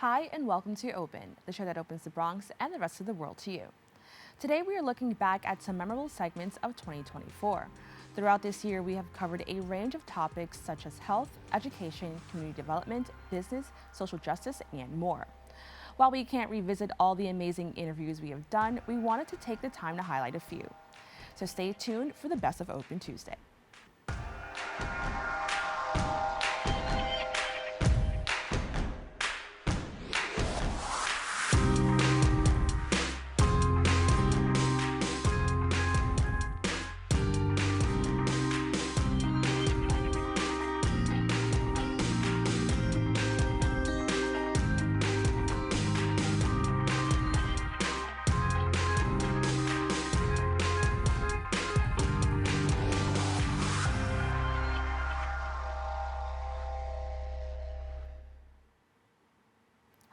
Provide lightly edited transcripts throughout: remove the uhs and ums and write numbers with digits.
Hi, and welcome to Open, the show that opens the Bronx and the rest of the world to you. Today, we are looking back at some memorable segments of 2024. Throughout this year, we have covered a range of topics such as health, education, community development, business, social justice, and more. While we can't revisit all the amazing interviews we have done, we wanted to take the time to highlight a few. So stay tuned for the best of Open Tuesday.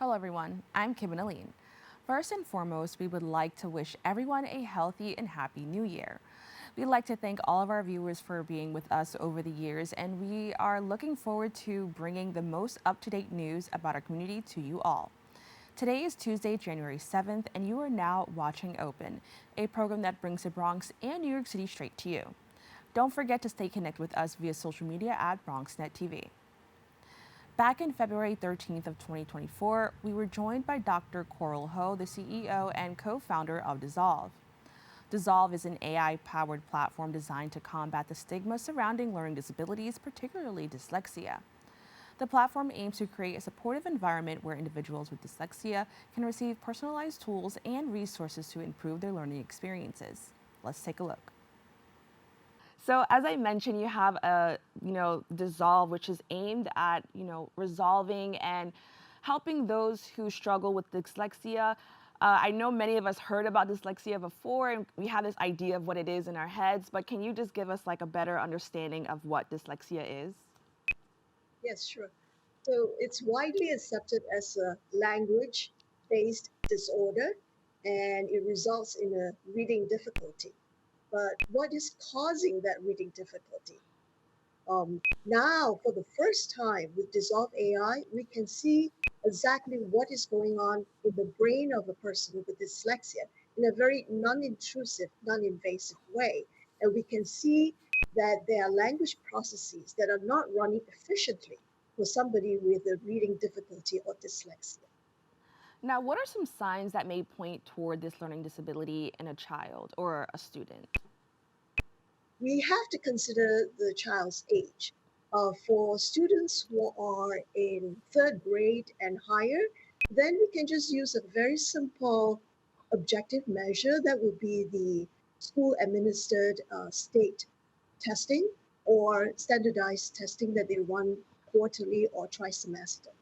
Hello, everyone. I'm Kibin Alleyne. First and foremost, we would like to wish everyone a healthy and happy new year. We'd like to thank all of our viewers for being with us over the years, and we are looking forward to bringing the most up-to-date news about our community to you all. Today is Tuesday, January 7th, and you are now watching Open, a program that brings the Bronx and New York City straight to you. Don't forget to stay connected with us via social media at BronxNet TV. Back in February 13th of 2024, we were joined by Dr. Coral Ho, the CEO and co-founder of Dissolve. Dissolve is an AI-powered platform designed to combat the stigma surrounding learning disabilities, particularly dyslexia. The platform aims to create a supportive environment where individuals with dyslexia can receive personalized tools and resources to improve their learning experiences. Let's take a look. So as I mentioned, you have Dissolve, which is aimed at, resolving and helping those who struggle with dyslexia. I know many of us heard about dyslexia before, and we have this idea of what it is in our heads, but can you just give us like a better understanding of what dyslexia is? Yes, sure. So it's widely accepted as a language-based disorder, and it results in a reading difficulty. But what is causing that reading difficulty? Now, for the first time with Dissolve AI, we can see exactly what is going on in the brain of a person with dyslexia in a very non-intrusive, non-invasive way. And we can see that there are language processes that are not running efficiently for somebody with a reading difficulty or dyslexia. Now, what are some signs that may point toward this learning disability in a child or a student? We have to consider the child's age. For students who are in third grade and higher, then we can just use a very simple objective measure that would be the school administered state testing or standardized testing that they run quarterly or trimester.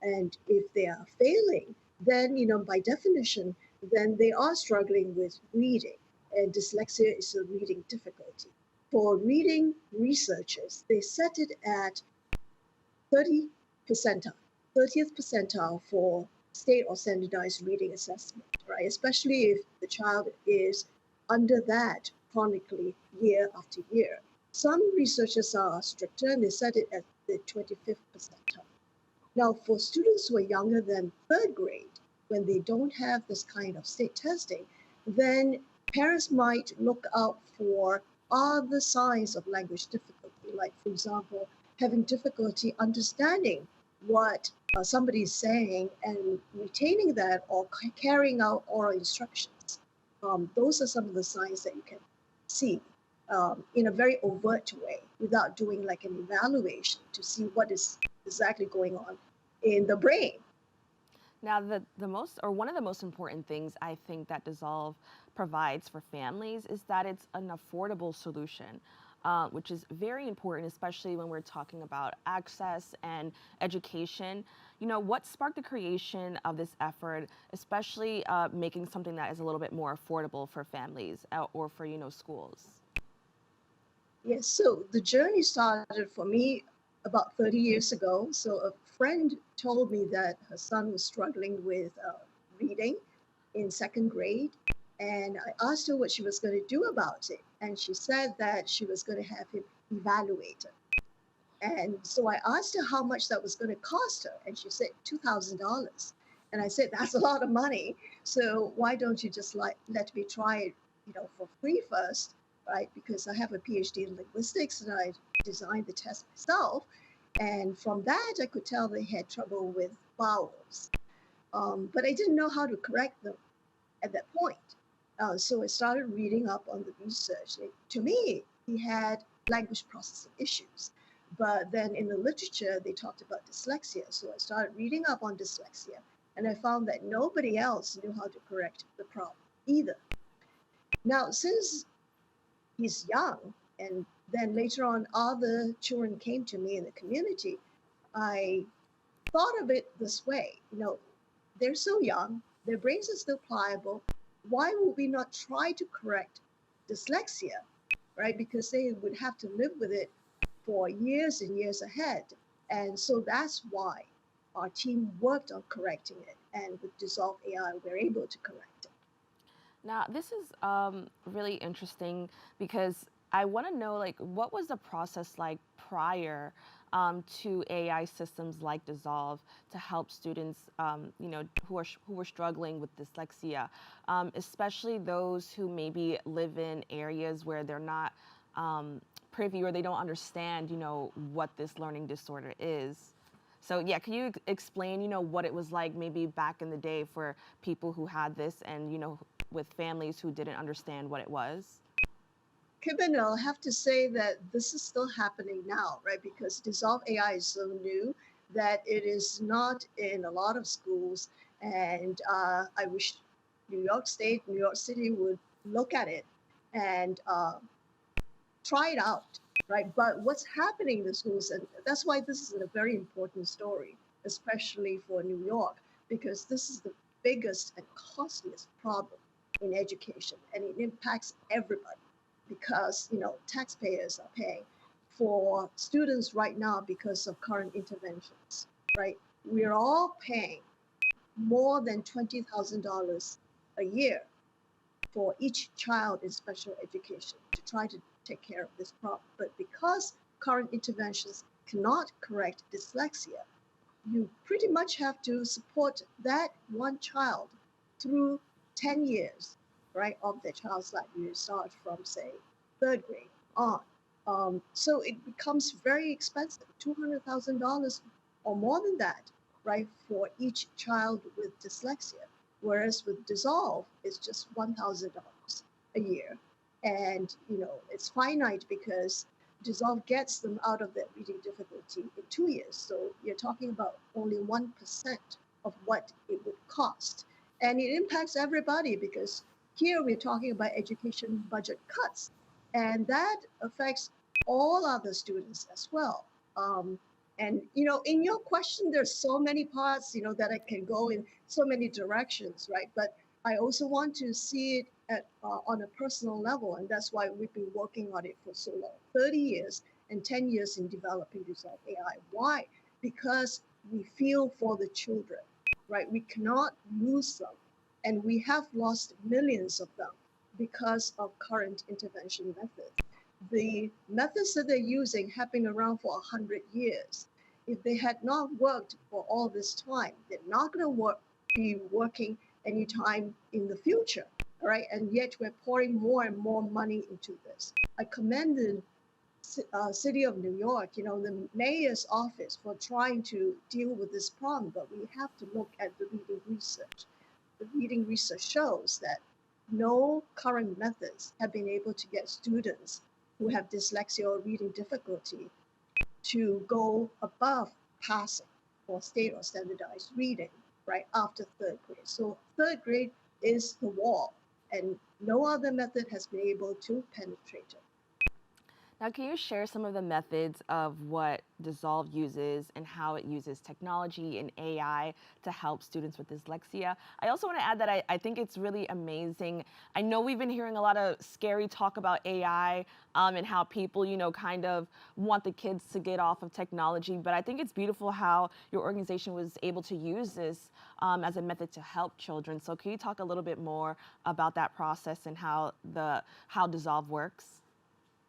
And if they are failing, then, by definition, then they are struggling with reading. And dyslexia is a reading difficulty. For reading researchers, they set it at 30 percentile, 30th percentile for state or standardized reading assessment, right? Especially if the child is under that chronically year after year. Some researchers are stricter and they set it at the 25th percentile. Now, for students who are younger than third grade, when they don't have this kind of state testing, then parents might look out for other signs of language difficulty, like, for example, having difficulty understanding what somebody is saying and retaining that or carrying out oral instructions. Those are some of the signs that you can see in a very overt way without doing like an evaluation to see what is exactly going on in the brain. Now, one of the most important things I think that Dissolve provides for families is that it's an affordable solution, which is very important, especially when we're talking about access and education. What sparked the creation of this effort, especially making something that is a little bit more affordable for families or for, schools? Yes, so the journey started for me about 30 years ago. So a friend told me that her son was struggling with reading in second grade. And I asked her what she was going to do about it. And she said that she was going to have him evaluated. And so I asked her how much that was going to cost her, and she said $2,000. And I said, that's a lot of money. So why don't you just let me try it, for free first, right? Because I have a PhD in linguistics and I designed the test myself. And from that, I could tell they had trouble with vowels. But I didn't know how to correct them at that point. So I started reading up on the research. To me, he had language processing issues. But then in the literature, they talked about dyslexia. So I started reading up on dyslexia, and I found that nobody else knew how to correct the problem either. Now, since he's young, and then later on, other children came to me in the community, I thought of it this way, they're so young, their brains are still pliable. Why would we not try to correct dyslexia, right? Because they would have to live with it for years and years ahead. And so that's why our team worked on correcting it. And with Dissolve AI, we're able to correct it. Now, this is really interesting because I want to know, like, what was the process like prior to AI systems like Dissolve to help students, who are struggling with dyslexia, especially those who maybe live in areas where they're not privy or they don't understand, what this learning disorder is. So yeah, can you explain, what it was like maybe back in the day for people who had this and, with families who didn't understand what it was? Kibin, I'll have to say that this is still happening now, right? Because Dissolve AI is so new that it is not in a lot of schools. And I wish New York State, New York City would look at it and try it out, right? But what's happening in the schools, and that's why this is a very important story, especially for New York, because this is the biggest and costliest problem in education, and it impacts everybody because taxpayers are paying for students right now because of current interventions, right? We're all paying more than $20,000 a year for each child in special education to try to take care of this problem. But because current interventions cannot correct dyslexia, you pretty much have to support that one child through 10 years, right, of the child's life. You start from, say, third grade on. So it becomes very expensive, $200,000 or more than that, right, for each child with dyslexia. Whereas with Dissolve, it's just $1,000 a year. And, it's finite because Dissolve gets them out of that reading difficulty in 2 years. So you're talking about only 1% of what it would cost. And it impacts everybody because here we're talking about education budget cuts. And that affects all other students as well. And in your question, there's so many parts, that I can go in so many directions, right? But I also want to see it on a personal level, and that's why we've been working on it for so long, 30 years and 10 years in developing Resolve AI. Why? Because we feel for the children, right? We cannot lose them, and we have lost millions of them because of current intervention methods. The methods that they're using have been around for 100 years. If they had not worked for all this time, they're not going to be working anytime in the future, all right? And yet we're pouring more and more money into this. I commend the city of New York, the mayor's office for trying to deal with this problem, but we have to look at the reading research. The reading research shows that no current methods have been able to get students who have dyslexia or reading difficulty to go above passing for state or standardized reading, right, after third grade. So third grade is the wall, and no other method has been able to penetrate it. Now, can you share some of the methods of what Dissolve uses and how it uses technology and AI to help students with dyslexia? I also want to add that I think it's really amazing. I know we've been hearing a lot of scary talk about AI and how people, kind of want the kids to get off of technology. But I think it's beautiful how your organization was able to use this as a method to help children. So can you talk a little bit more about that process and how Dissolve works?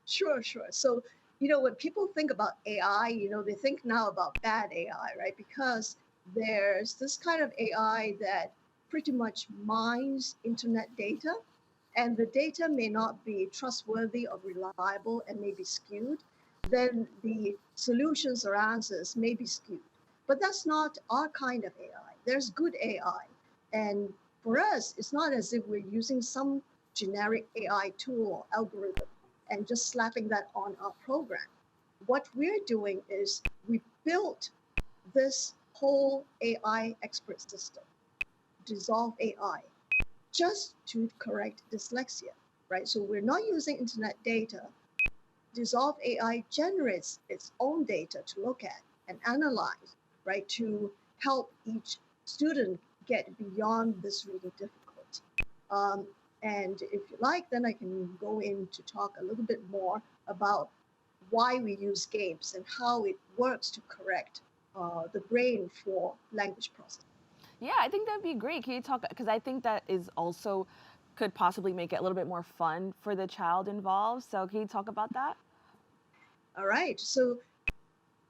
Sure, sure. So When people think about AI, they think now about bad AI, right? Because there's this kind of AI that pretty much mines internet data, and the data may not be trustworthy or reliable and may be skewed. Then the solutions or answers may be skewed. But that's not our kind of AI. There's good AI. And for us, it's not as if we're using some generic AI tool or algorithm and just slapping that on our program. What we're doing is we built this whole AI expert system, Dissolve AI, just to correct dyslexia, right? So we're not using internet data. Dissolve AI generates its own data to look at and analyze, right, to help each student get beyond this reading difficulty. Um, and if you like, then I can go in to talk a little bit more about why we use games and how it works to correct the brain for language processing. Yeah, I think that'd be great. Can you talk? Because I think that is also could possibly make it a little bit more fun for the child involved. So can you talk about that? All right. So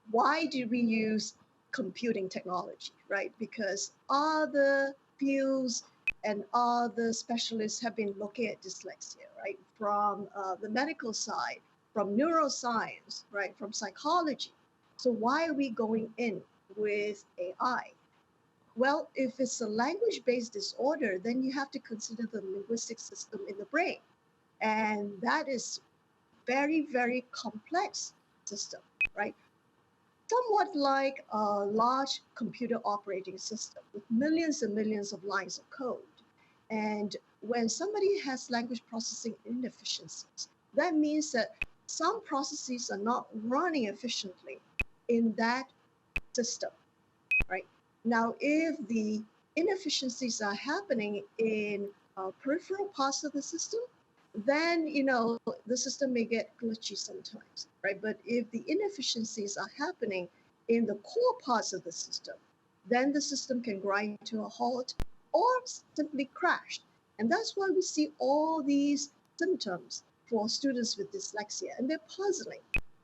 why do we use computing technology, right? Because other fields and other specialists have been looking at dyslexia, right? From the medical side, from neuroscience, right? From psychology. So why are we going in with AI? Well, if it's a language-based disorder, then you have to consider the linguistic system in the brain. And that is very, very complex system, right? Somewhat like a large computer operating system with millions and millions of lines of code. And when somebody has language processing inefficiencies, that means that some processes are not running efficiently in that system, right? Now, if the inefficiencies are happening in peripheral parts of the system, then the system may get glitchy sometimes, right? But if the inefficiencies are happening in the core parts of the system, then the system can grind to a halt or simply crash. And that's why we see all these symptoms for students with dyslexia, and they're puzzling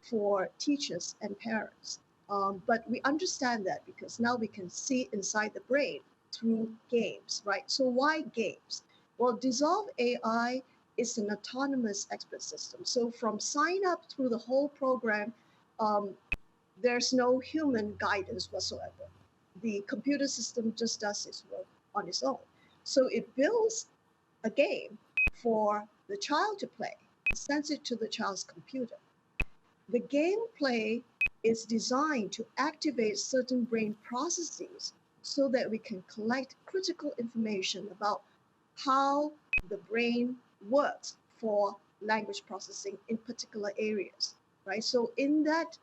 for teachers and parents. But we understand that because now we can see inside the brain through games, right? So why games? Well, Dissolve AI is an autonomous expert system. So from sign up through the whole program, um, there's no human guidance whatsoever. The computer system just does its work on its own. So it builds a game for the child to play, sends it to the child's computer. The gameplay is designed to activate certain brain processes so that we can collect critical information about how the brain works for language processing in particular areas, right? So in that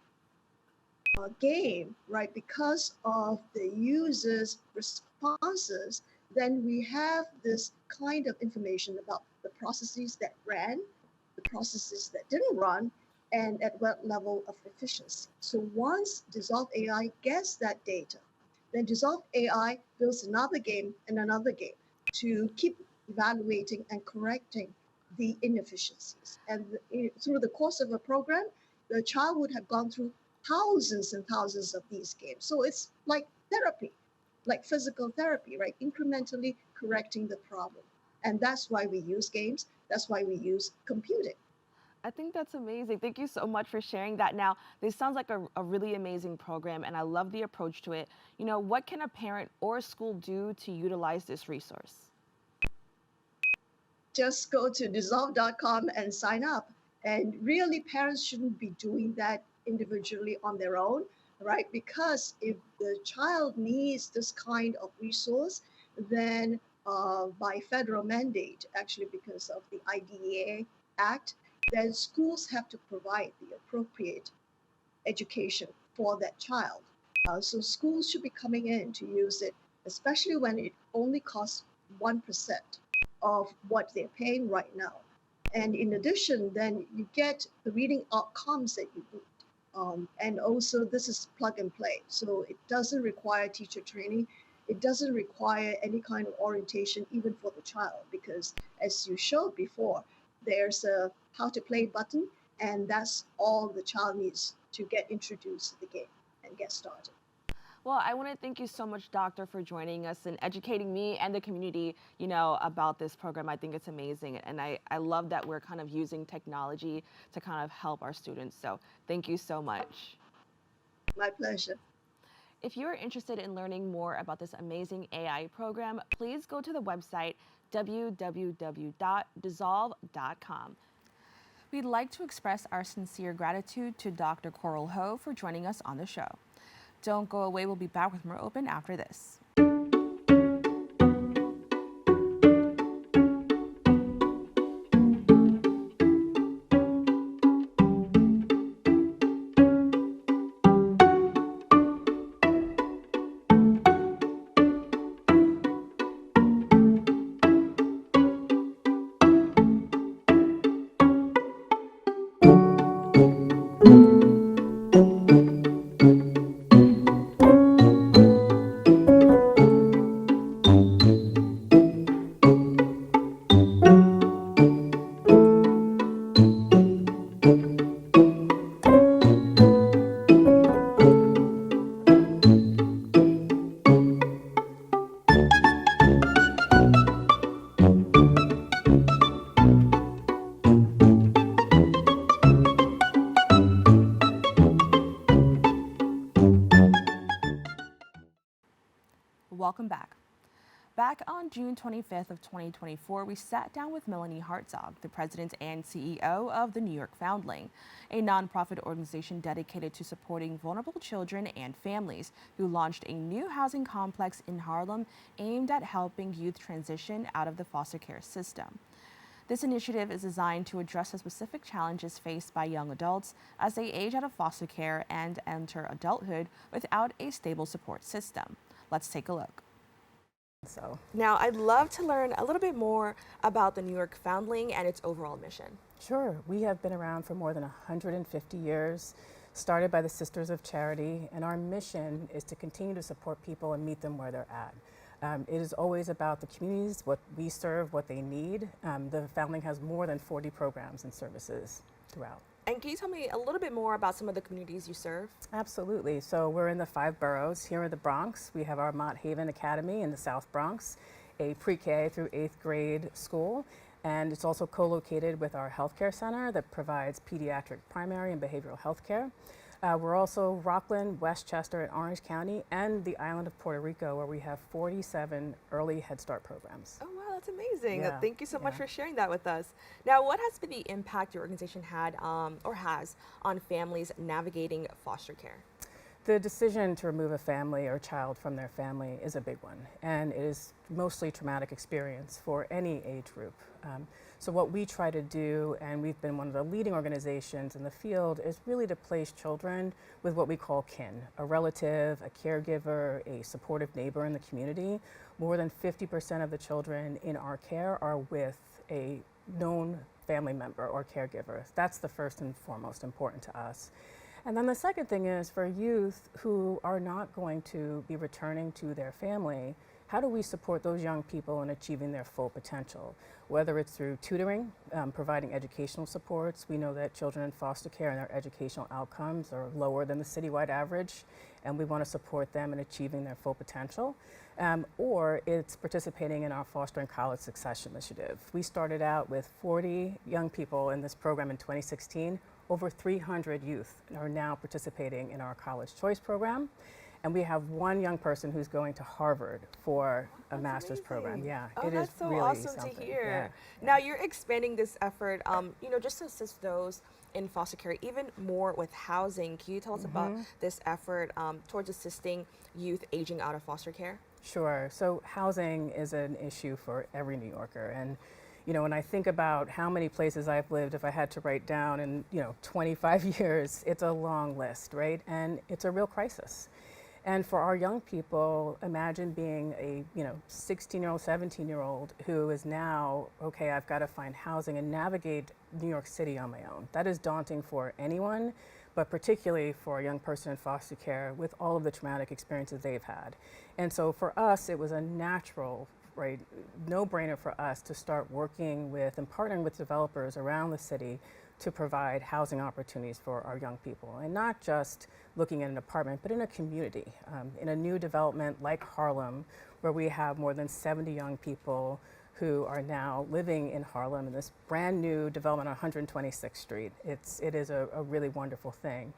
game, right, because of the user's responses, then we have this kind of information about the processes that ran, the processes that didn't run, and at what level of efficiency. So once Dissolve AI gets that data, then Dissolve AI builds another game to keep evaluating and correcting the inefficiencies. And through the course of a program, the child would have gone through thousands and thousands of these games. So it's like therapy, like physical therapy, right? Incrementally correcting the problem. And that's why we use games. That's why we use computing. I think that's amazing. Thank you so much for sharing that. Now, this sounds like a really amazing program, and I love the approach to it. What can a parent or a school do to utilize this resource? Just go to dissolve.com and sign up. And really, parents shouldn't be doing that individually on their own, right? Because if the child needs this kind of resource, then by federal mandate, actually, because of the IDEA Act, then schools have to provide the appropriate education for that child. So schools should be coming in to use it, especially when it only costs 1% of what they're paying right now. And in addition, then you get the reading outcomes that you need. And also, this is plug and play. So it doesn't require teacher training. It doesn't require any kind of orientation, even for the child, because as you showed before, there's a how to play button and that's all the child needs to get introduced to the game and get started. Well, I want to thank you so much, Doctor, for joining us and educating me and the community, about this program. I think it's amazing. And I love that we're kind of using technology to kind of help our students. So thank you so much. My pleasure. If you're interested in learning more about this amazing AI program, please go to the website www.dissolve.com. We'd like to express our sincere gratitude to Dr. Coral Ho for joining us on the show. Don't go away, we'll be back with more Open after this. Welcome back. Back on June 25th of 2024, we sat down with Melanie Hartzog, the president and CEO of the New York Foundling, a nonprofit organization dedicated to supporting vulnerable children and families, who launched a new housing complex in Harlem aimed at helping youth transition out of the foster care system. This initiative is designed to address the specific challenges faced by young adults as they age out of foster care and enter adulthood without a stable support system. Let's take a look. Now, I'd love to learn a little bit more about the New York Foundling and its overall mission. Sure. We have been around for more than 150 years, started by the Sisters of Charity, and our mission is to continue to support people and meet them where they're at. It is always about the communities, what we serve, what they need. The Foundling has more than 40 programs and services throughout. And can you tell me a little bit more about some of the communities you serve? Absolutely. So we're in the 5 boroughs. Here in the Bronx, we have our Mott Haven Academy in the South Bronx, a pre-K through 8th grade school. And it's also co-located with our healthcare center that provides pediatric primary and behavioral health care. We're also Rockland, Westchester, and Orange County, and the island of Puerto Rico, where we have 47 early Head Start programs. Oh, wow, that's amazing. Yeah, Thank you so much for sharing that with us. Now, what has been the impact your organization had or has on families navigating foster care? The decision to remove a family or child from their family is a big one, and it is mostly traumatic experience for any age group. So what we try to do, and we've been one of the leading organizations in the field, is really to place children with what we call kin, a relative, a caregiver, a supportive neighbor in the community. More than 50% of the children in our care are with a known family member or caregiver. That's the first and foremost important to us. And then the second thing is, for youth who are not going to be returning to their family, how do we support those young people in achieving their full potential? Whether it's through tutoring, providing educational supports. We know that children in foster care and their educational outcomes are lower than the citywide average, and we want to support them in achieving their full potential. Or it's participating in our Foster and College Success Initiative. We started out with 40 young people in this program in 2016. Over 300 youth are now participating in our College Choice program. And we have one young person who's going to Harvard for a master's program. Yeah, oh, it is that's so really awesome something. to hear. Yeah. Now you're expanding this effort, just to assist those in foster care even more with housing. Can you tell us about this effort towards assisting youth aging out of foster care? Sure. So housing is an issue for every New Yorker, and when I think about how many places I've lived, if I had to write down in 25 years, it's a long list, right? And it's a real crisis. And for our young people, imagine being a 16-year-old, 17-year-old who is now, okay, I've got to find housing and navigate New York City on my own. That is daunting for anyone, but particularly for a young person in foster care with all of the traumatic experiences they've had. And so for us, it was a natural right, no-brainer for us to start working with and partnering with developers around the city to provide housing opportunities for our young people, and not just looking at an apartment, but in a community, in a new development like Harlem, where we have more than 70 young people who are now living in Harlem in this brand new development on 126th Street. It is a really wonderful thing.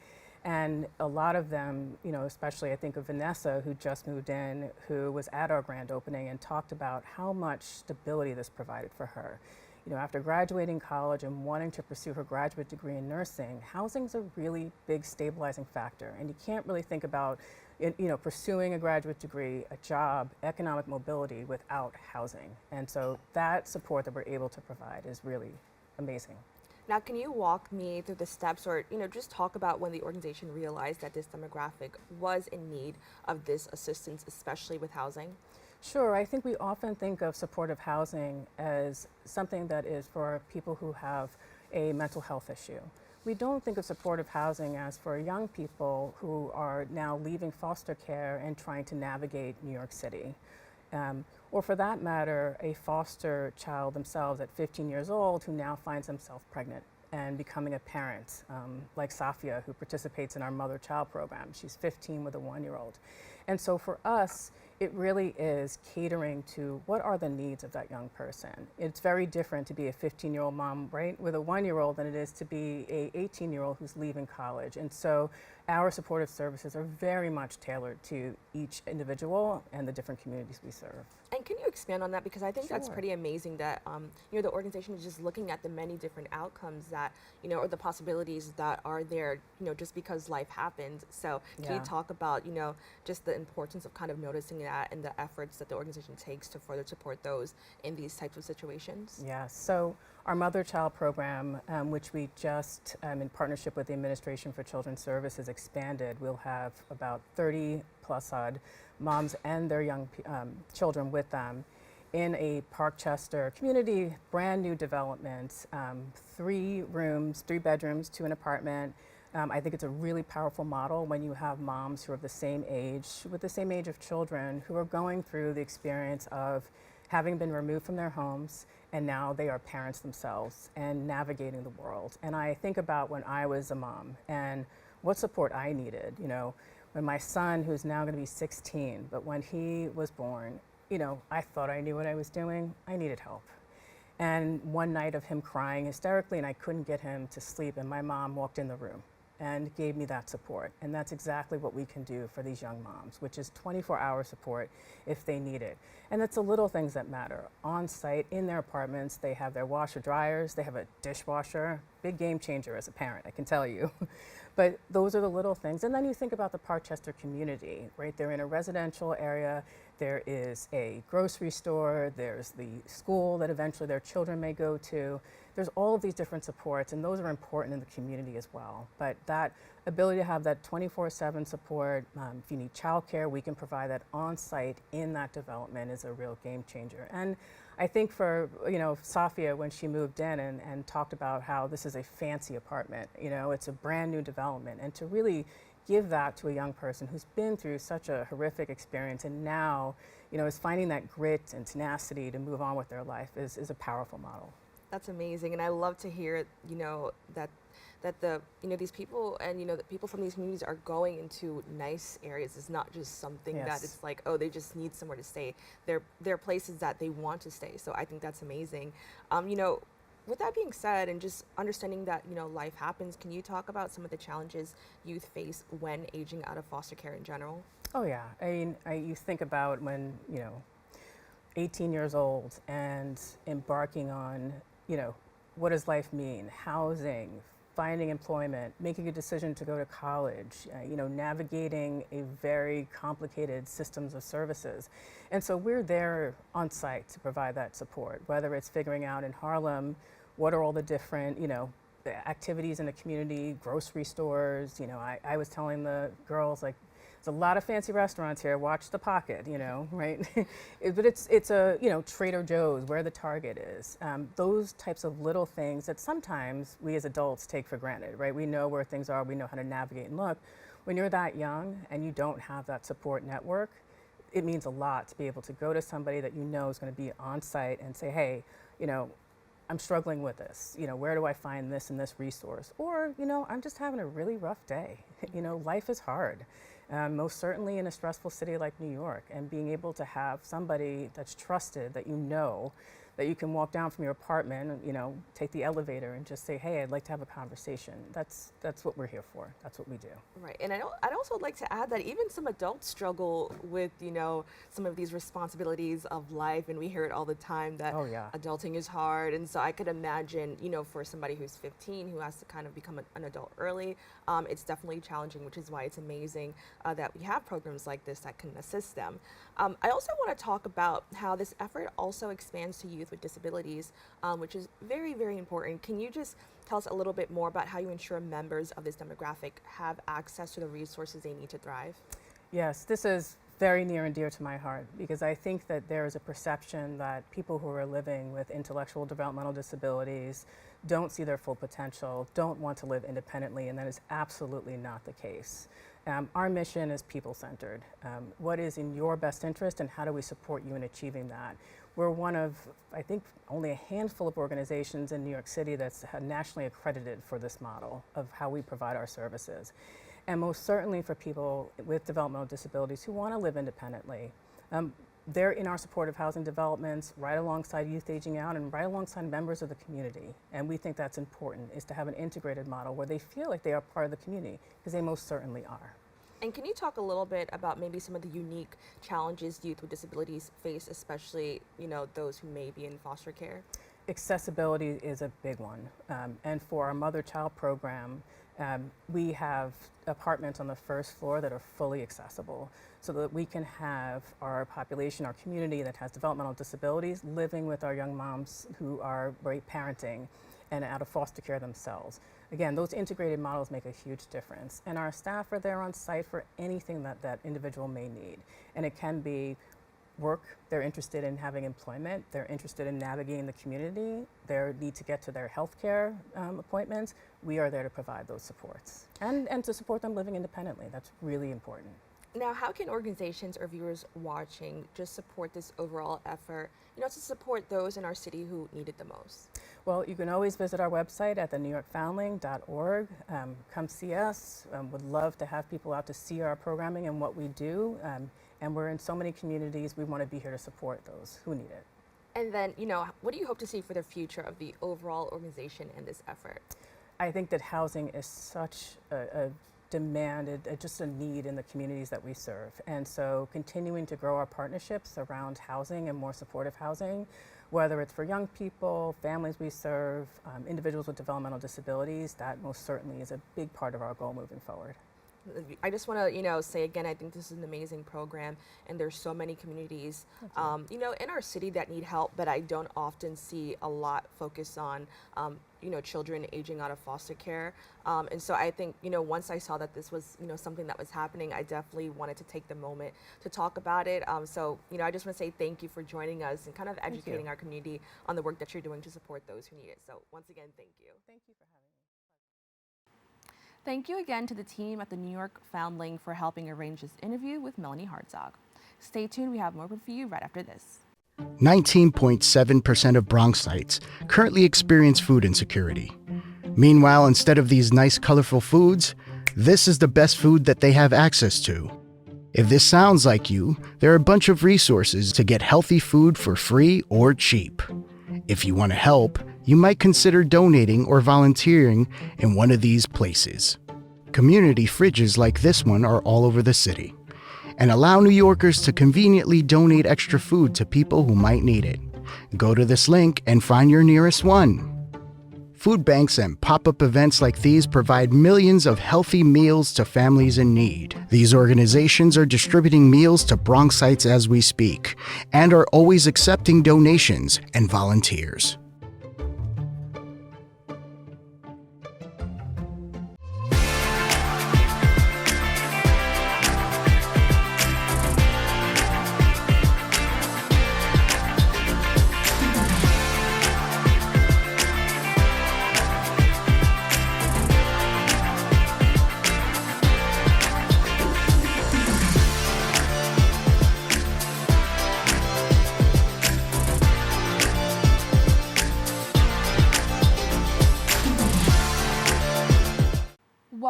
And a lot of them, you know, especially I think of Vanessa, who just moved in, who was at our grand opening and talked about how much stability this provided for her. You know, after graduating college and wanting to pursue her graduate degree in nursing, housing's a really big stabilizing factor. And you can't really think about, you know, pursuing a graduate degree, a job, economic mobility without housing. And so that support that we're able to provide is really amazing. Now, can you walk me through the steps, or just talk about when the organization realized that this demographic was in need of this assistance, especially with housing? Sure, I think we often think of supportive housing as something that is for people who have a mental health issue. We don't think of supportive housing as for young people who are now leaving foster care and trying to navigate New York City. Or for that matter, a foster child themselves at 15 years old who now finds themselves pregnant and becoming a parent, like Safia, who participates in our mother-child program. She's 15 with a 1-year-old. And so for us, it really is catering to what are the needs of that young person. It's very different to be a 15-year-old mom, right, with a 1-year-old than it is to be a 18-year-old who's leaving college. And so our supportive services are very much tailored to each individual and the different communities we serve. And can you expand on that? Because I think that's Sure. pretty amazing that the organization is just looking at the many different outcomes that, or the possibilities that are there, just because life happens. So can you Yeah. talk about, just the importance of kind of noticing that and the efforts that the organization takes to further support those in these types of situations? Yeah, so our mother-child program, which we just, in partnership with the Administration for Children's Services, expanded, we'll have about 30 plus odd moms and their young children with them in a Parkchester community, brand new development, 3 rooms, 3 bedrooms to an apartment. I think it's a really powerful model when you have moms who are the same age, with the same age of children, who are going through the experience of having been removed from their homes, and now they are parents themselves and navigating the world. And I think about when I was a mom and what support I needed, when my son, who's now going to be 16, but when he was born, I thought I knew what I was doing. I needed help. And one night of him crying hysterically, and I couldn't get him to sleep, and my mom walked in the room and gave me that support. And that's exactly what we can do for these young moms, which is 24-hour support if they need it. And it's the little things that matter. On site, in their apartments, they have their washer dryers, they have a dishwasher, big game changer as a parent, I can tell you. But those are the little things. And then you think about the Parkchester community, right? They're in a residential area. There is a grocery store. There's the school that eventually their children may go to. There's all of these different supports, and those are important in the community as well. But that ability to have that 24/7 support, if you need childcare, we can provide that on site in that development is a real game changer. And I think for, Safia, when she moved in and talked about how this is a fancy apartment, it's a brand new development, and to really give that to a young person who's been through such a horrific experience and now, is finding that grit and tenacity to move on with their life is a powerful model. That's amazing, and I love to hear, that the these people and the people from these communities are going into nice areas. It's not just something that Yes. it's like, oh, they just need somewhere to stay. They're places that they want to stay. So I think that's amazing. With that being said, and just understanding that life happens, can you talk about some of the challenges youth face when aging out of foster care in general? Oh yeah, I mean, you think about when, 18 years old and embarking on, what does life mean? Housing, finding employment, making a decision to go to college, navigating a very complicated systems of services. And so we're there on site to provide that support, whether it's figuring out in Harlem, what are all the different, activities in the community, grocery stores. I was telling the girls, like, there's a lot of fancy restaurants here. Watch the pocket, right? But it's a, Trader Joe's, where the Target is. Those types of little things that sometimes we as adults take for granted, right? We know where things are. We know how to navigate and look. When you're that young and you don't have that support network, it means a lot to be able to go to somebody that you know is going to be on site and say, hey, I'm struggling with this. Where do I find this and this resource? Or, I'm just having a really rough day. Life is hard. Most certainly in a stressful city like New York, and being able to have somebody that's trusted, that that you can walk down from your apartment and take the elevator and just say, hey, I'd like to have a conversation. That's what we're here for. That's what we do. Right, and I'd also like to add that even some adults struggle with some of these responsibilities of life, and we hear it all the time that adulting is hard. And so I could imagine for somebody who's 15 who has to kind of become an adult early, it's definitely challenging, which is why it's amazing that we have programs like this that can assist them. I also want to talk about how this effort also expands to youth with disabilities, which is very, very important. Can you just tell us a little bit more about how you ensure members of this demographic have access to the resources they need to thrive? Yes, this is very near and dear to my heart, because I think that there is a perception that people who are living with intellectual developmental disabilities don't see their full potential, don't want to live independently, and that is absolutely not the case. Our mission is people-centered. What is in your best interest, and how do we support you in achieving that? We're one of, I think, only a handful of organizations in New York City that's nationally accredited for this model of how we provide our services. And most certainly for people with developmental disabilities who want to live independently. They're in our supportive housing developments, right alongside youth aging out and right alongside members of the community. And we think that's important, is to have an integrated model where they feel like they are part of the community, because they most certainly are. And can you talk a little bit about maybe some of the unique challenges youth with disabilities face, especially those who may be in foster care? Accessibility is a big one. And for our mother-child program, we have apartments on the first floor that are fully accessible, so that we can have our population, our community that has developmental disabilities living with our young moms who are parenting and out of foster care themselves. Again, those integrated models make a huge difference. And our staff are there on site for anything that individual may need. And it can be work, they're interested in having employment, they're interested in navigating the community, they need to get to their healthcare appointments. We are there to provide those supports and to support them living independently. That's really important. Now, how can organizations or viewers watching just support this overall effort, to support those in our city who need it the most? Well, you can always visit our website at thenewyorkfoundling.org. Come see us. Would love to have people out to see our programming and what we do. And we're in so many communities. We want to be here to support those who need it. And then, what do you hope to see for the future of the overall organization and this effort? I think that housing is such a demand, just a need in the communities that we serve. And so continuing to grow our partnerships around housing and more supportive housing, whether it's for young people, families we serve, individuals with developmental disabilities, that most certainly is a big part of our goal moving forward. I just want to, say again, I think this is an amazing program, and there's so many communities, in our city that need help, but I don't often see a lot focused on, children aging out of foster care. And so I think, once I saw that this was, something that was happening, I definitely wanted to take the moment to talk about it. So, I just want to say thank you for joining us and kind of educating our community on the work that you're doing to support those who need it. So once again, thank you. Thank you for having me. Thank you again to the team at the New York Foundling for helping arrange this interview with Melanie Hartzog. Stay tuned, we have more for you right after this. 19.7% of Bronxites currently experience food insecurity. Meanwhile, instead of these nice, colorful foods, this is the best food that they have access to. If this sounds like you, there are a bunch of resources to get healthy food for free or cheap. If you want to help, you might consider donating or volunteering in one of these places. Community fridges like this one are all over the city and allow New Yorkers to conveniently donate extra food to people who might need it. Go to this link and find your nearest one. Food banks and pop-up events like these provide millions of healthy meals to families in need. These organizations are distributing meals to Bronxites as we speak and are always accepting donations and volunteers.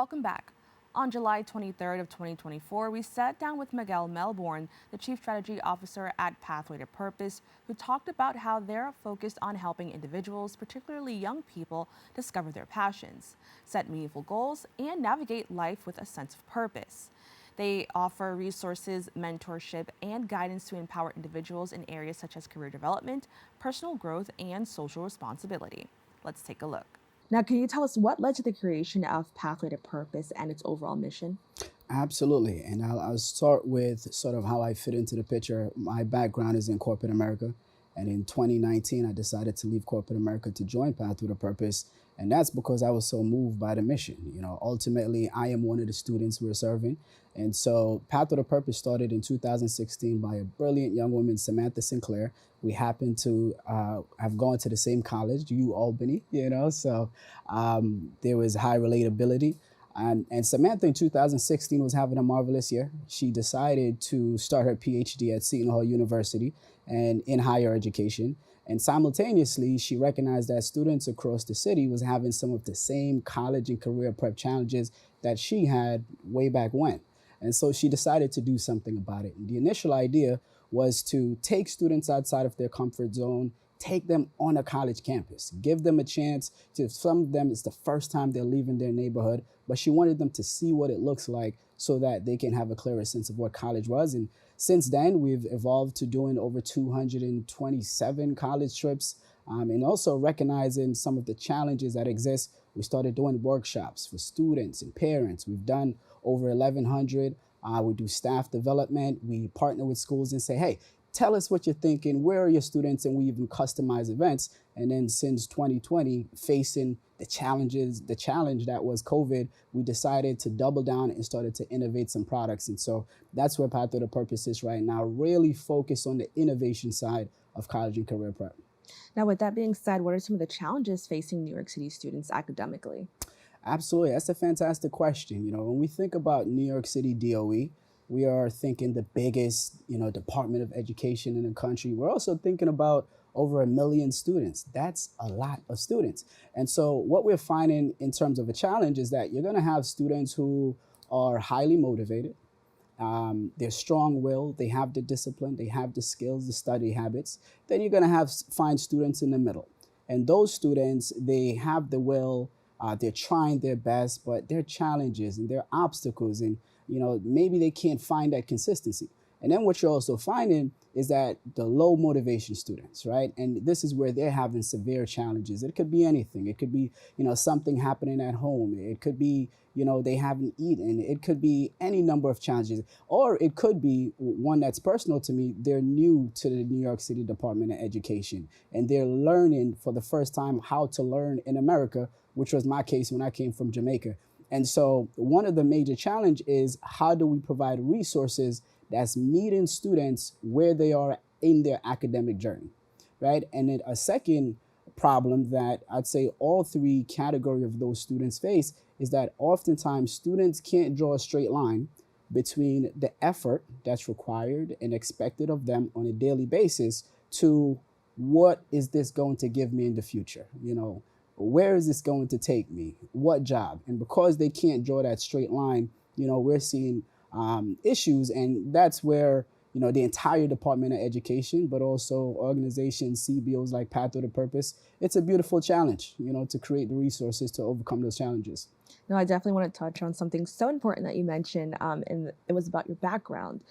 Welcome back. On July 23rd of 2024, we sat down with Miguel Melbourne, the Chief Strategy Officer at Pathway to Purpose, who talked about how they're focused on helping individuals, particularly young people, discover their passions, set meaningful goals, and navigate life with a sense of purpose. They offer resources, mentorship, and guidance to empower individuals in areas such as career development, personal growth, and social responsibility. Let's take a look. Now, can you tell us what led to the creation of Pathway to Purpose and its overall mission? Absolutely. And I'll start with sort of how I fit into the picture. My background is in corporate America. And in 2019, I decided to leave corporate America to join Pathway to Purpose. And that's because I was so moved by the mission. You know, ultimately, I am one of the students we're serving. And so Pathway to Purpose started in 2016 by a brilliant young woman, Samantha Sinclair. We happened to have gone to the same college, Albany, so there was high relatability. And Samantha in 2016 was having a marvelous year. She decided to start her PhD at Seton Hall University and in higher education. And simultaneously, she recognized that students across the city was having some of the same college and career prep challenges that she had way back when. And so she decided to do something about it. And the initial idea was to take students outside of their comfort zone, take them on a college campus, give them a chance to, some of them, it's the first time they're leaving their neighborhood, but she wanted them to see what it looks like so that they can have a clearer sense of what college was. And since then, we've evolved to doing over 227 college trips, and also recognizing some of the challenges that exist. We started doing workshops for students and parents. We've done over 1,100. We do staff development. We partner with schools and say, hey, tell us what you're thinking. Where are your students? And we even customize events. And then since 2020, facing the challenge that was COVID, we decided to double down and started to innovate some products. And so that's where Pathway to Purpose is right now, really focus on the innovation side of college and career prep. Now, with that being said, what are some of the challenges facing New York City students academically? Absolutely. That's a fantastic question. When we think about New York City DOE, we are thinking the biggest, Department of Education in the country. We're also thinking about over 1 million students. That's a lot of students. And so what we're finding in terms of a challenge is that you're going to have students who are highly motivated. They're strong-willed, they have the discipline, they have the skills, the study habits. Then you're going to find students in the middle. And those students, they have the will, they're trying their best, but there are challenges and there are obstacles, and maybe they can't find that consistency. And then what you're also finding is that the low motivation students, right? And this is where they're having severe challenges. It could be anything. It could be, something happening at home. It could be, they haven't eaten. It could be any number of challenges. Or it could be one that's personal to me. They're new to the New York City Department of Education, and they're learning for the first time how to learn in America, which was my case when I came from Jamaica. And so one of the major challenge is, how do we provide resources that's meeting students where they are in their academic journey, right? And then a second problem that I'd say all three categories of those students face is that oftentimes students can't draw a straight line between the effort that's required and expected of them on a daily basis to what is this going to give me in the future? Where is this going to take me? What job? And because they can't draw that straight line, we're seeing issues. And that's where, the entire Department of Education, but also organizations, CBOs like Pathway to Purpose, it's a beautiful challenge, to create the resources to overcome those challenges. No, I definitely want to touch on something so important that you mentioned, and it was about your background.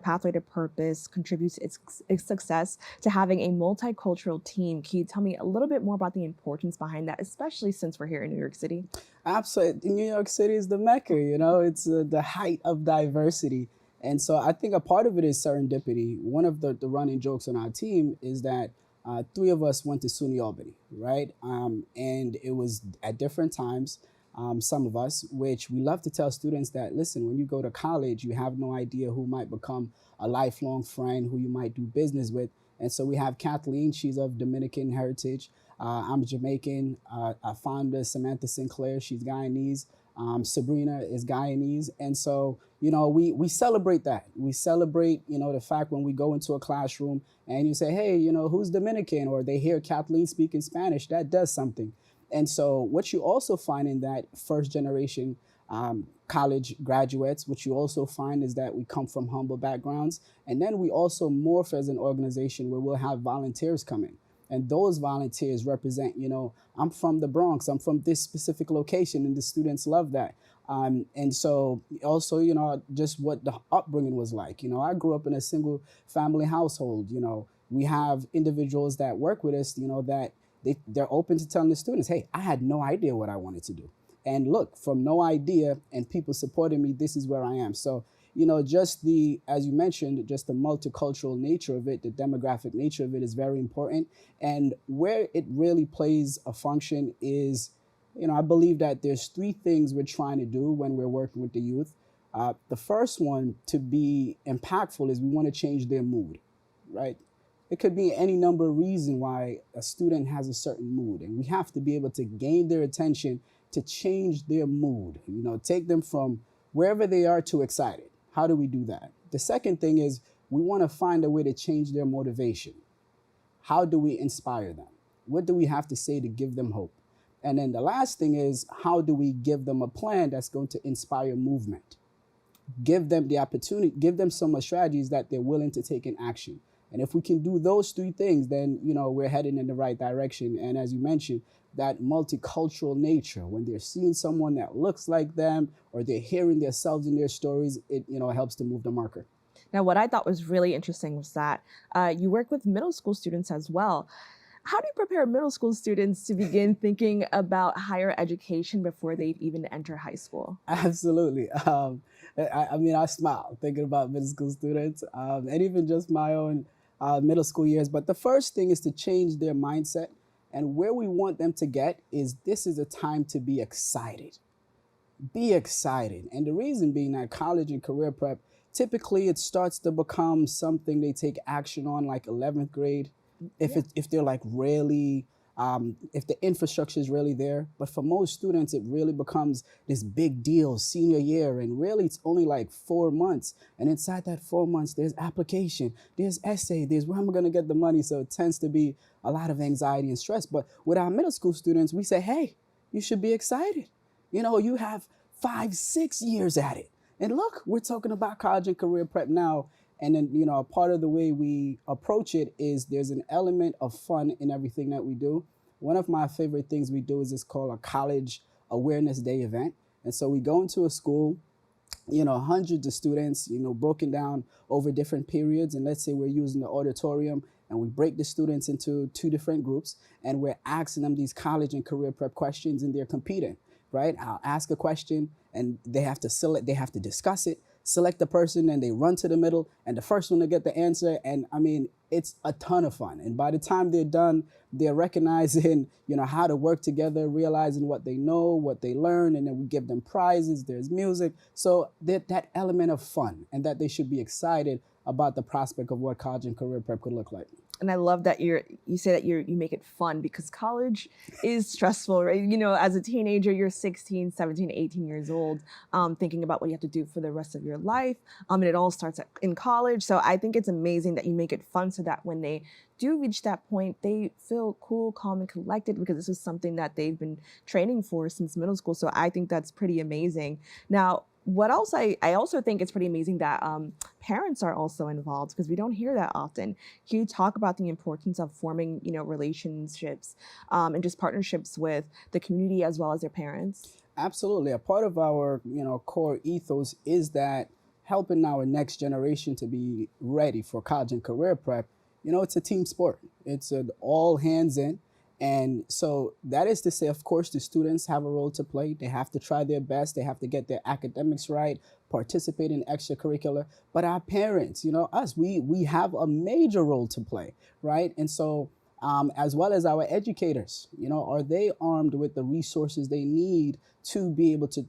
Pathway to Purpose contributes its success to having a multicultural team. Can you tell me a little bit more about the importance behind that, especially since we're here in New York City? Absolutely. New York City is the Mecca, it's the height of diversity. And so I think a part of it is serendipity. One of the running jokes on our team is that 3 of us went to SUNY Albany, right? And it was at different times. Some of us, which we love to tell students that, listen, when you go to college, you have no idea who might become a lifelong friend, who you might do business with. And so we have Kathleen, she's of Dominican heritage. I'm Jamaican. Our founder, Samantha Sinclair, she's Guyanese. Sabrina is Guyanese. And so, we celebrate that. We celebrate, the fact when we go into a classroom and you say, hey, who's Dominican? Or they hear Kathleen speaking Spanish, that does something. And so what you also find in that first generation college graduates. What you also find is that we come from humble backgrounds. And then we also morph as an organization where we'll have volunteers come in. And those volunteers represent, I'm from the Bronx, I'm from this specific location, and the students love that. And so also, just what the upbringing was like. I grew up in a single family household. We have individuals that work with us, that they're open to telling the students, hey, I had no idea what I wanted to do. And look, from no idea and people supporting me, this is where I am. So, just as you mentioned, just the multicultural nature of it, the demographic nature of it is very important. And where it really plays a function is, I believe that there's three things we're trying to do when we're working with the youth. The first one, to be impactful, is we want to change their mood, right? It could be any number of reasons why a student has a certain mood, and we have to be able to gain their attention to change their mood, take them from wherever they are to excited. How do we do that? The second thing is we want to find a way to change their motivation. How do we inspire them? What do we have to say to give them hope? And then the last thing is, how do we give them a plan that's going to inspire movement? Give them the opportunity, give them some strategies that they're willing to take in action. And if we can do those three things, then, we're heading in the right direction. And as you mentioned, that multicultural nature, when they're seeing someone that looks like them or they're hearing themselves in their stories, it, helps to move the marker. Now, what I thought was really interesting was that you work with middle school students as well. How do you prepare middle school students to begin thinking about higher education before they even enter high school? Absolutely. I smile thinking about middle school students and even just my own middle school years. But the first thing is to change their mindset. And where we want them to get is, this is a time to be excited. Be excited. And the reason being that college and career prep, typically it starts to become something they take action on like 11th grade. If they're like really, if the infrastructure is really there. But for most students, it really becomes this big deal senior year. And really, it's only like 4 months. And inside that 4 months, there's application, there's essay, there's where am I going to get the money? So it tends to be a lot of anxiety and stress. But with our middle school students, we say, hey, you should be excited. You have 5-6 years at it. And look, we're talking about college and career prep now. And then, a part of the way we approach it is there's an element of fun in everything that we do. One of my favorite things we do is it's called a College Awareness Day event. And so we go into a school, hundreds of students, broken down over different periods. And let's say we're using the auditorium, and we break the students into 2 different groups, and we're asking them these college and career prep questions, and they're competing, right? I'll ask a question, and they have to discuss it, select the person, and they run to the middle, and the first one to get the answer. And it's a ton of fun. And by the time they're done, they're recognizing, how to work together, realizing what they know, what they learn, and then we give them prizes, there's music. So that element of fun, and that they should be excited about the prospect of what college and career prep could look like. And I love that you say that you make it fun, because college is stressful, right? As a teenager, you're 16, 17, 18 years old, thinking about what you have to do for the rest of your life. And it all starts in college. So I think it's amazing that you make it fun, so that when they do reach that point, they feel cool, calm, and collected, because this is something that they've been training for since middle school. So I think that's pretty amazing. Now, what else I also think it's pretty amazing that parents are also involved, because we don't hear that often. Can you talk about the importance of forming, relationships and just partnerships with the community as well as their parents? Absolutely. A part of our, core ethos is that helping our next generation to be ready for college and career prep. It's a team sport. It's an all hands in. And so that is to say, of course, the students have a role to play. They have to try their best. They have to get their academics right, participate in extracurricular. But our parents, us, we have a major role to play, right? And so as well as our educators, are they armed with the resources they need to be able to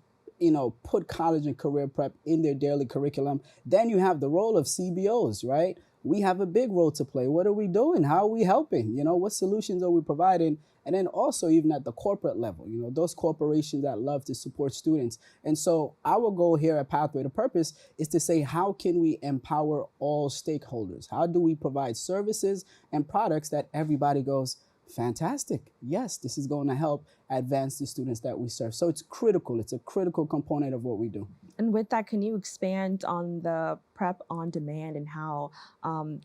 put college and career prep in their daily curriculum? Then you have the role of CBOs, right? We have a big role to play. What are we doing? How are we helping? What solutions are we providing? And then also even at the corporate level, those corporations that love to support students. And so our goal here at Pathway to Purpose is to say, how can we empower all stakeholders? How do we provide services and products that everybody goes, fantastic. Yes, this is going to help advance the students that we serve. So it's critical. It's a critical component of what we do. And with that, can you expand on the prep on demand and how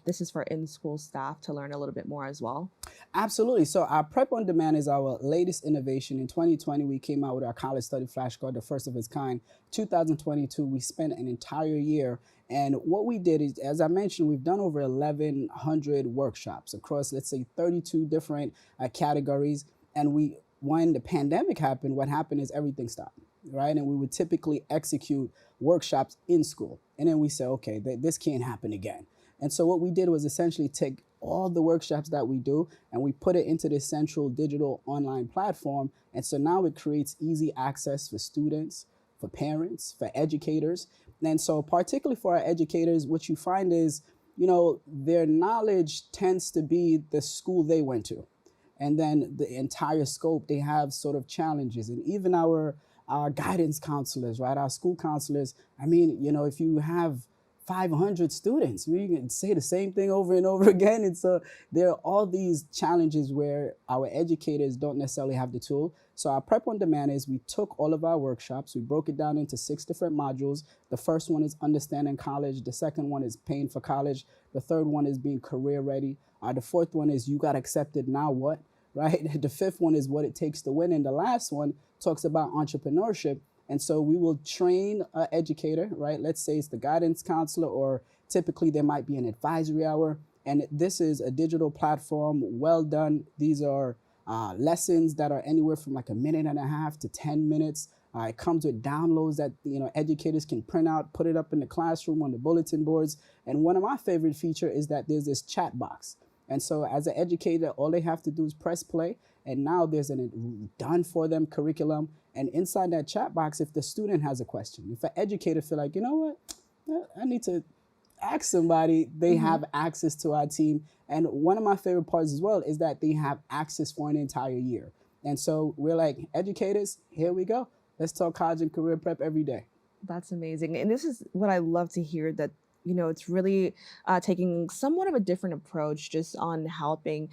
this is for in-school staff to learn a little bit more as well? Absolutely. So our Prep on Demand is our latest innovation. In 2020, we came out with our college study flashcard, the first of its kind. 2022, we spent an entire year. And what we did is, as I mentioned, we've done over 1,100 workshops across, let's say, 32 different categories. And when the pandemic happened, what happened is everything stopped, right? And we would typically execute workshops in school. And then we said, okay, this can't happen again. And so what we did was essentially take all the workshops that we do and we put it into this central digital online platform. And so now it creates easy access for students, for parents, for educators. And so particularly for our educators, what you find is, their knowledge tends to be the school they went to. And then the entire scope, they have sort of challenges. And even our guidance counselors, right? Our school counselors, if you have 500 students, we can say the same thing over and over again. And so there are all these challenges where our educators don't necessarily have the tool. So our Prep on Demand is we took all of our workshops, we broke it down into 6 different modules. The first one is Understanding College. The second one is Paying for College. The third one is Being Career Ready. The fourth one is You Got Accepted, Now What? Right? The fifth one is What It Takes to Win. And the last one talks about entrepreneurship. And so we will train an educator, right? Let's say it's the guidance counselor, or typically there might be an advisory hour. And this is a digital platform, well done. These are lessons that are anywhere from like 1.5 minutes to 10 minutes. It comes with downloads that educators can print out, put it up in the classroom on the bulletin boards. And one of my favorite features is that there's this chat box. And so as an educator, all they have to do is press play. And now there's an done for them curriculum. And inside that chat box, if the student has a question, if an educator feel like, I need to ask somebody, they have access to our team. And one of my favorite parts as well is that they have access for an entire year. And so we're like, educators, here we go. Let's talk college and career prep every day. That's amazing. And this is what I love to hear, that it's really taking somewhat of a different approach just on helping,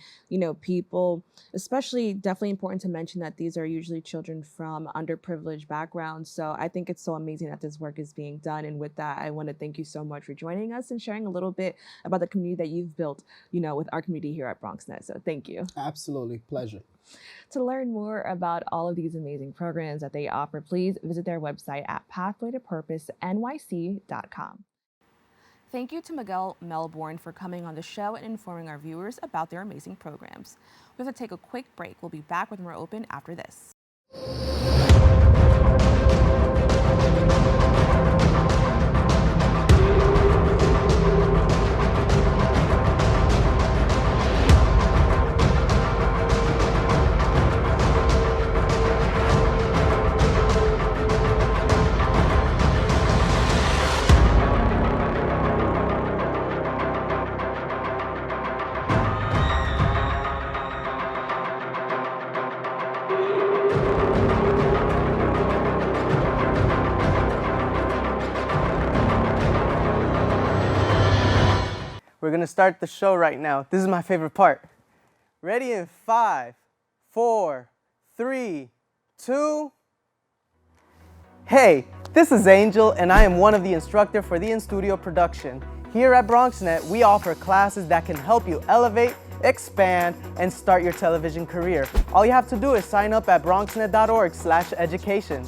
people, especially definitely important to mention that these are usually children from underprivileged backgrounds. So I think it's so amazing that this work is being done. And with that, I want to thank you so much for joining us and sharing a little bit about the community that you've built, with our community here at BronxNet. So thank you. Absolutely. Pleasure. To learn more about all of these amazing programs that they offer, please visit their website at pathwaytopurposenyc.com. Thank you to Miguel Melbourne for coming on the show and informing our viewers about their amazing programs. We have to take a quick break. We'll be back with more Open after this. We're gonna start the show right now. This is my favorite part. Ready in 5, 4, 3, 2. Hey, this is Angel, and I am one of the instructors for the in-studio production. Here at BronxNet, we offer classes that can help you elevate, expand, and start your television career. All you have to do is sign up at bronxnet.org/education.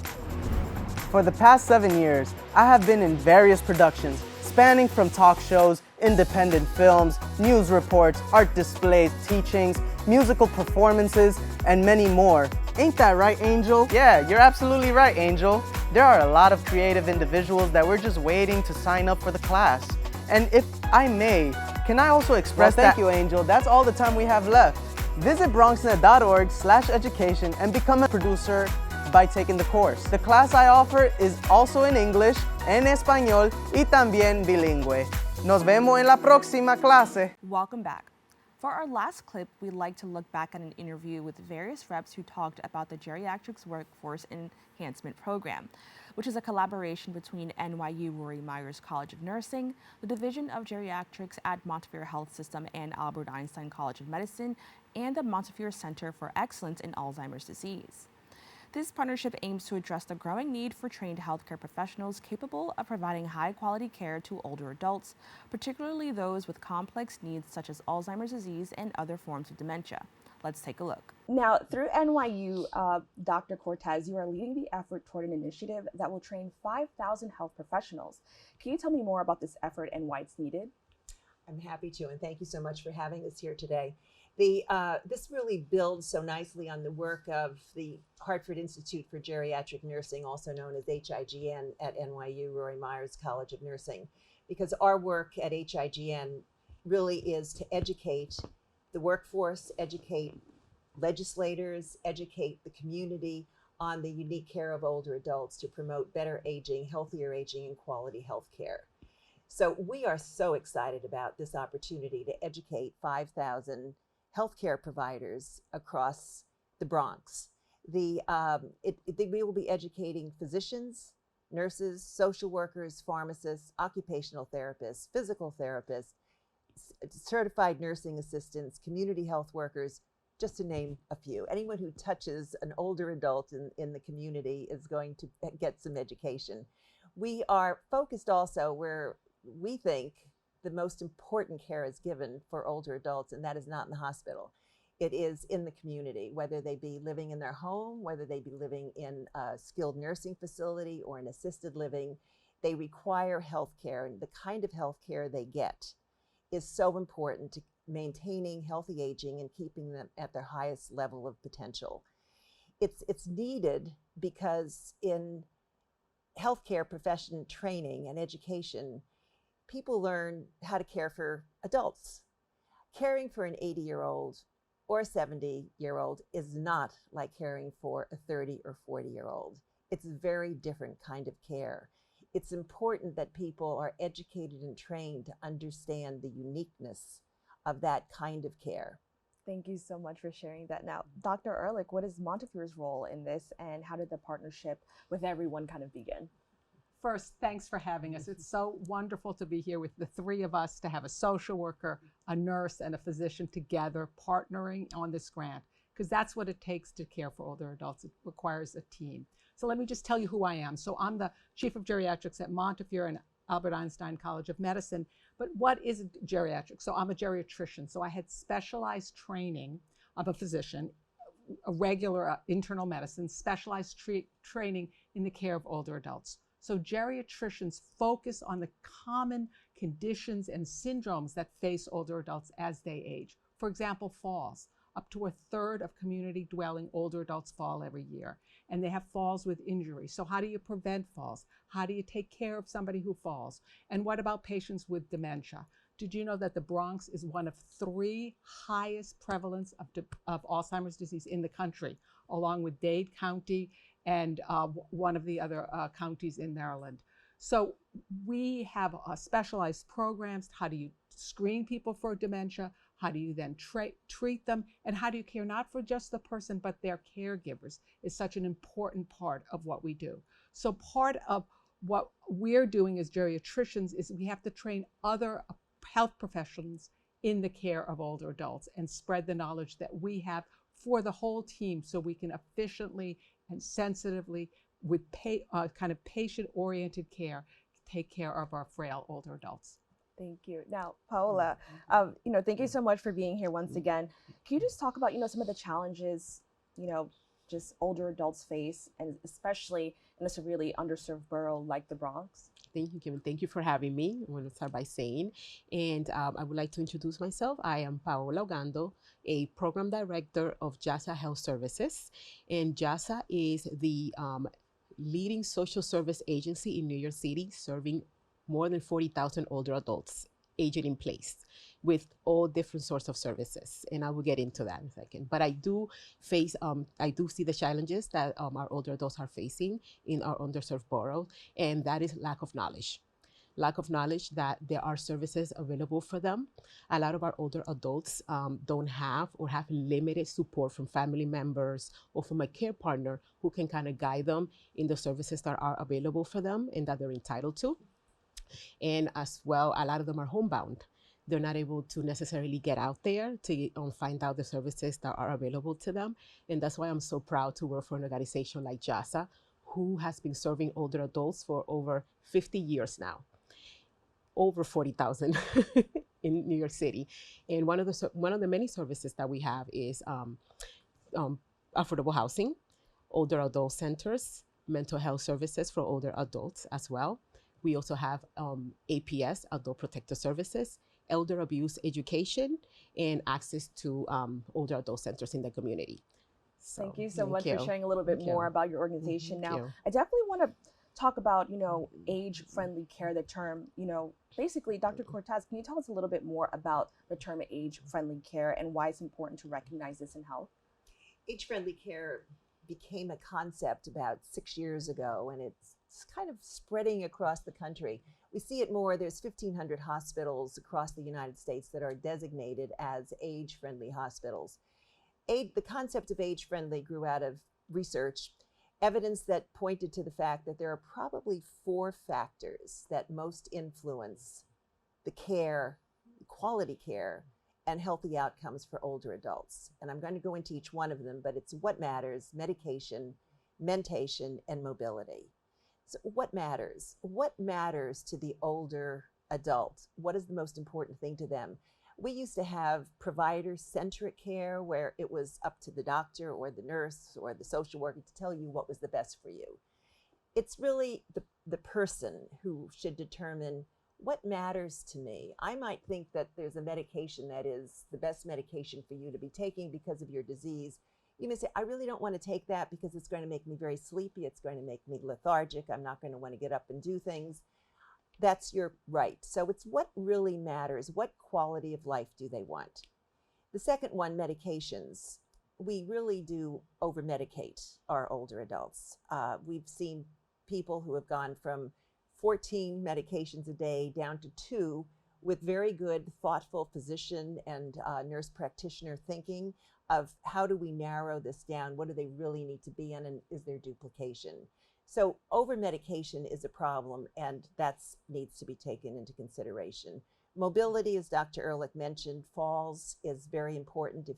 For the past 7 years, I have been in various productions, spanning from talk shows, independent films, news reports, art displays, teachings, musical performances, and many more. Ain't that right, Angel? Yeah, you're absolutely right, Angel. There are a lot of creative individuals that we're just waiting to sign up for the class. And if I may, can I also express that? Thank you, Angel. That's all the time we have left. Visit bronxnet.org/education and become a producer by taking the course. The class I offer is also in English, en español y también bilingüe. Nos vemos en la próxima clase. Welcome back. For our last clip, we'd like to look back at an interview with various reps who talked about the Geriatrics Workforce Enhancement Program, which is a collaboration between NYU Rory Myers College of Nursing, the Division of Geriatrics at Montefiore Health System and Albert Einstein College of Medicine, and the Montefiore Center for Excellence in Alzheimer's Disease. This partnership aims to address the growing need for trained healthcare professionals capable of providing high-quality care to older adults, particularly those with complex needs such as Alzheimer's disease and other forms of dementia. Let's take a look. Now, through NYU, Dr. Cortez, you are leading the effort toward an initiative that will train 5,000 health professionals. Can you tell me more about this effort and why it's needed? I'm happy to, and thank you so much for having us here today. This really builds so nicely on the work of the Hartford Institute for Geriatric Nursing, also known as HIGN at NYU Rory Myers College of Nursing, because our work at HIGN really is to educate the workforce, educate legislators, educate the community on the unique care of older adults to promote better aging, healthier aging, and quality health care. So we are so excited about this opportunity to educate 5,000 healthcare providers across the Bronx. We will be educating physicians, nurses, social workers, pharmacists, occupational therapists, physical therapists, certified nursing assistants, community health workers, just to name a few. Anyone who touches an older adult in the community is going to get some education. We are focused also where we think the most important care is given for older adults, and that is not in the hospital. It is in the community, whether they be living in their home, whether they be living in a skilled nursing facility or an assisted living. They require health care, and the kind of health care they get is so important to maintaining healthy aging and keeping them at their highest level of potential. It's needed because in healthcare profession training and education, people learn how to care for adults. Caring for an 80-year-old or a 70-year-old is not like caring for a 30 or 40-year-old. It's a very different kind of care. It's important that people are educated and trained to understand the uniqueness of that kind of care. Thank you so much for sharing that. Now, Dr. Ehrlich, what is Montefiore's role in this, and how did the partnership with everyone kind of begin? First, thanks for having us. It's so wonderful to be here with the three of us, to have a social worker, a nurse, and a physician together partnering on this grant, because that's what it takes to care for older adults. It requires a team. So let me just tell you who I am. So I'm the chief of geriatrics at Montefiore and Albert Einstein College of Medicine. But what is geriatrics? So I'm a geriatrician. So I had specialized training. I'm a physician, a regular internal medicine, specialized training in the care of older adults. So geriatricians focus on the common conditions and syndromes that face older adults as they age. For example, falls. Up to a third of community dwelling older adults fall every year, and they have falls with injury. So how do you prevent falls? How do you take care of somebody who falls? And what about patients with dementia? Did you know that the Bronx is one of 3 highest prevalence of Alzheimer's disease in the country, along with Dade County and one of the other counties in Maryland? So we have specialized programs. How do you screen people for dementia? How do you then treat them? And how do you care not for just the person, but their caregivers is such an important part of what we do. So part of what we're doing as geriatricians is we have to train other health professionals in the care of older adults and spread the knowledge that we have for the whole team so we can efficiently and sensitively, with kind of patient-oriented care, take care of our frail older adults. Thank you. Now, Paola, thank you so much for being here once again. Can you just talk about, some of the challenges, just older adults face, and especially in a severely underserved borough like the Bronx? Thank you, Kibin. Thank you for having me. I want to start by saying, and I would like to introduce myself. I am Paola Ogando, a program director of JASA Health Services. And JASA is the leading social service agency in New York City, serving more than 40,000 older adults aging in place with all different sorts of services. And I will get into that in a second. But I do see the challenges that our older adults are facing in our underserved borough, and that is lack of knowledge. lack of knowledge that there are services available for them. A lot of our older adults don't have or have limited support from family members or from a care partner who can kind of guide them in the services that are available for them and that they're entitled to. And as well, a lot of them are homebound. They're not able to necessarily get out there to find out the services that are available to them. And that's why I'm so proud to work for an organization like JASA, who has been serving older adults for over 50 years now, over 40,000 in New York City. And one of the many services that we have is affordable housing, older adult centers, mental health services for older adults as well. We also have APS, Adult Protective Services, elder abuse education, and access to older adult centers in the community. So, Thank you so much for sharing a little bit more about your organization. Thank Now, you. I definitely want to talk about, age-friendly care, the term, basically, Dr. Cortez, can you tell us a little bit more about the term age-friendly care and why it's important to recognize this in health? Age-friendly care became a concept about 6 years ago, and it's kind of spreading across the country. We see it more. There's 1,500 hospitals across the United States that are designated as age-friendly hospitals. The concept of age-friendly grew out of research, evidence that pointed to the fact that there are probably 4 factors that most influence the care, quality care, and healthy outcomes for older adults. And I'm going to go into each one of them, but it's what matters: medication, mentation, and mobility. So what matters? What matters to the older adult? What is the most important thing to them? We used to have provider-centric care where it was up to the doctor or the nurse or the social worker to tell you what was the best for you. It's really the person who should determine what matters to me. I might think that there's a medication that is the best medication for you to be taking because of your disease. You may say, I really don't want to take that because it's going to make me very sleepy. It's going to make me lethargic. I'm not going to want to get up and do things. That's your right. So it's what really matters. What quality of life do they want? The second one, medications. We really do over-medicate our older adults. We've seen people who have gone from 14 medications a day down to 2 with very good, thoughtful physician and nurse practitioner thinking of how do we narrow this down? What do they really need to be on, and is there duplication? So over-medication is a problem, and that needs to be taken into consideration. Mobility, as Dr. Ehrlich mentioned, falls is very important. If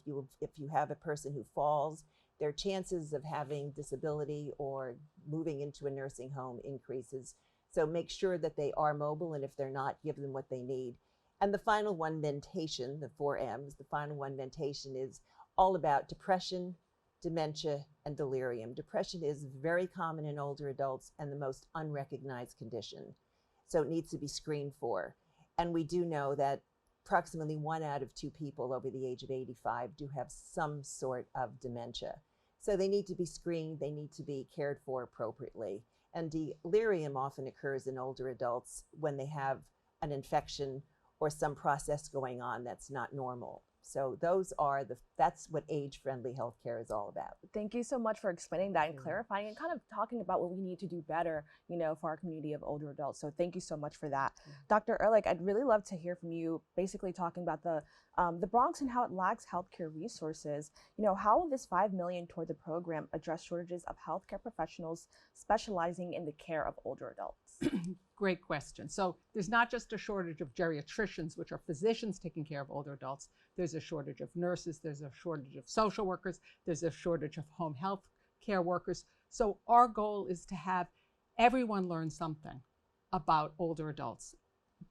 you have a person who falls, their chances of having disability or moving into a nursing home increases. So make sure that they are mobile, and if they're not, give them what they need. And the final one, mentation, the 4 M's, the final one, mentation, is all about depression, dementia, and delirium. Depression is very common in older adults and the most unrecognized condition. So it needs to be screened for. And we do know that approximately 1 out of 2 people over the age of 85 do have some sort of dementia. So they need to be screened, they need to be cared for appropriately. And delirium often occurs in older adults when they have an infection or some process going on that's not normal. So that's what age-friendly healthcare is all about. Thank you so much for explaining that and clarifying and kind of talking about what we need to do better, for our community of older adults. So thank you so much for that. Dr. Ehrlich, I'd really love to hear from you, basically talking about the Bronx and how it lacks healthcare resources. How will this $5 million toward the program address shortages of healthcare professionals specializing in the care of older adults? Great question. So there's not just a shortage of geriatricians, which are physicians taking care of older adults. There's a shortage of nurses. There's a shortage of social workers. There's a shortage of home health care workers. So our goal is to have everyone learn something about older adults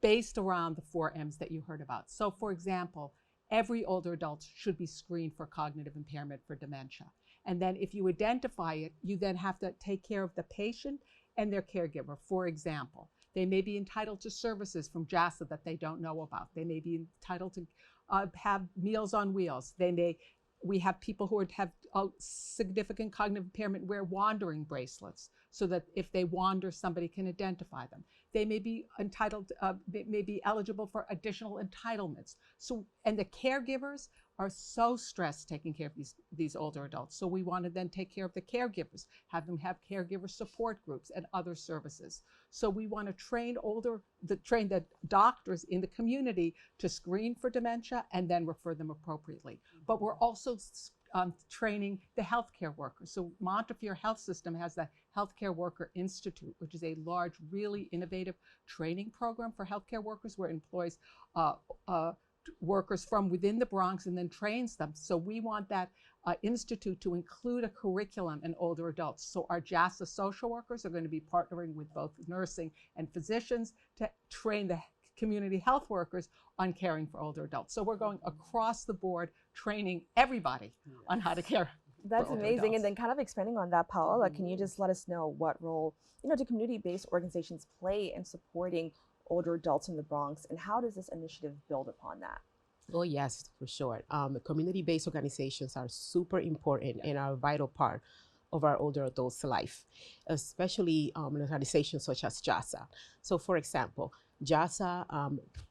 based around the 4 M's that you heard about. So for example, every older adult should be screened for cognitive impairment, for dementia. And then if you identify it, you then have to take care of the patient and their caregiver. For example, they may be entitled to services from JASA that they don't know about. They may be entitled to have Meals on Wheels. We have people who have significant cognitive impairment wear wandering bracelets so that if they wander, somebody can identify them. They may be entitled, may be eligible for additional entitlements. So, and the caregivers are so stressed taking care of these older adults. So we want to then take care of the caregivers, have them have caregiver support groups and other services. So we want to train the doctors in the community to screen for dementia and then refer them appropriately. But we're also training the healthcare workers. So Montefiore Health System has the Healthcare Worker Institute, which is a large, really innovative training program for healthcare workers where it employs workers from within the Bronx and then trains them. So we want that institute to include a curriculum in older adults. So our JASA social workers are going to be partnering with both nursing and physicians to train the community health workers on caring for older adults. So we're going across the board, training everybody on how to care. That's amazing. And then kind of expanding on that, Paola, can you just let us know what role, do community-based organizations play in supporting older adults in the Bronx, and how does this initiative build upon that? Oh, yes, for sure. Community-based organizations are super important and are a vital part of our older adults' life, especially organizations such as JASA. So, for example, JASA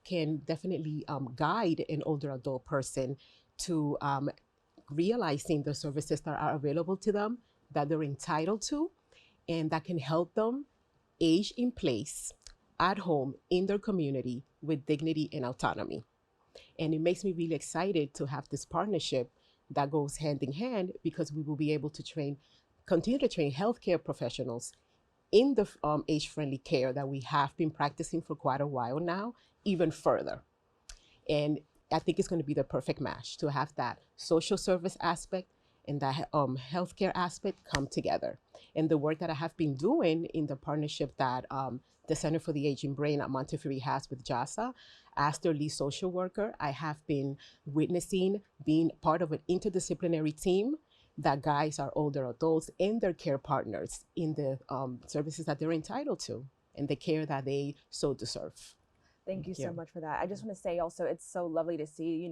can definitely guide an older adult person to realizing the services that are available to them, that they're entitled to, and that can help them age in place, at home, in their community, with dignity and autonomy. And it makes me really excited to have this partnership that goes hand in hand, because we will be able to continue to train healthcare professionals in the age-friendly care that we have been practicing for quite a while now, even further. And I think it's going to be the perfect match to have that social service aspect and that healthcare aspect come together. And the work that I have been doing in the partnership that the Center for the Aging Brain at Montefiore has with JASA, as their lead social worker, I have been witnessing being part of an interdisciplinary team that guides our older adults and their care partners in the services that they're entitled to and the care that they so deserve. Thank you so much for that. I just want to say also, it's so lovely to see,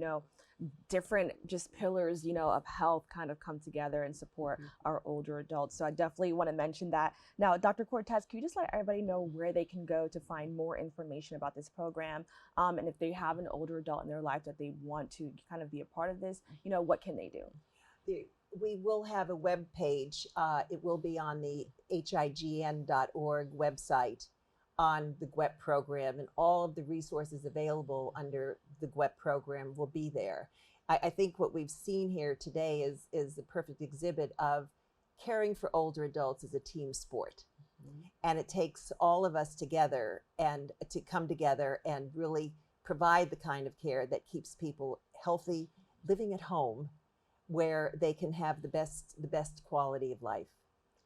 different just pillars, of health kind of come together and support our older adults. So I definitely want to mention that. Now, Dr. Cortez, can you just let everybody know where they can go to find more information about this program? And if they have an older adult in their life that they want to kind of be a part of this, what can they do? We will have a web page. It will be on the hign.org website on the GWEP program, and all of the resources available under the GWEP program will be there. I think what we've seen here today is the perfect exhibit of caring for older adults as a team sport. And it takes all of us together and to come together and really provide the kind of care that keeps people healthy, living at home, where they can have the best quality of life.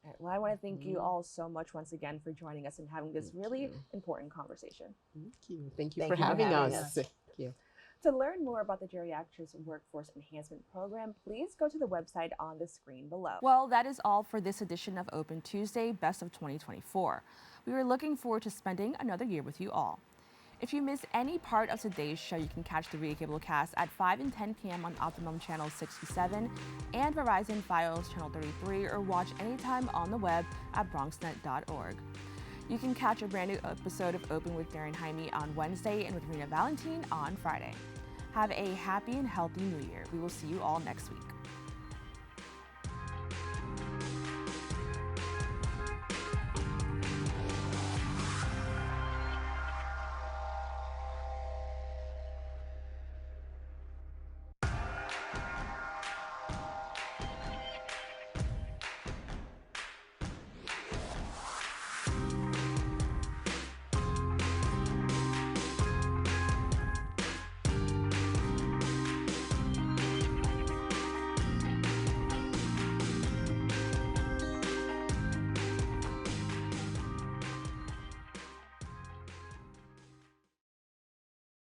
All right, well, I want to thank you all so much once again for joining us and having this really important conversation. Thank you. Thank you for having us. Thank you. To learn more about the Geriatrics Workforce Enhancement Program, please go to the website on the screen below. Well, that is all for this edition of Open Tuesday, Best of 2024. We are looking forward to spending another year with you all. If you missed any part of today's show, you can catch the Recable cast at 5 and 10 p.m. on Optimum Channel 67 and Verizon Fios Channel 33, or watch anytime on the web at BronxNet.org. You can catch a brand new episode of Open with Darren Hemick on Wednesday and with Rena Valentine on Friday. Have a happy and healthy New Year. We will see you all next week.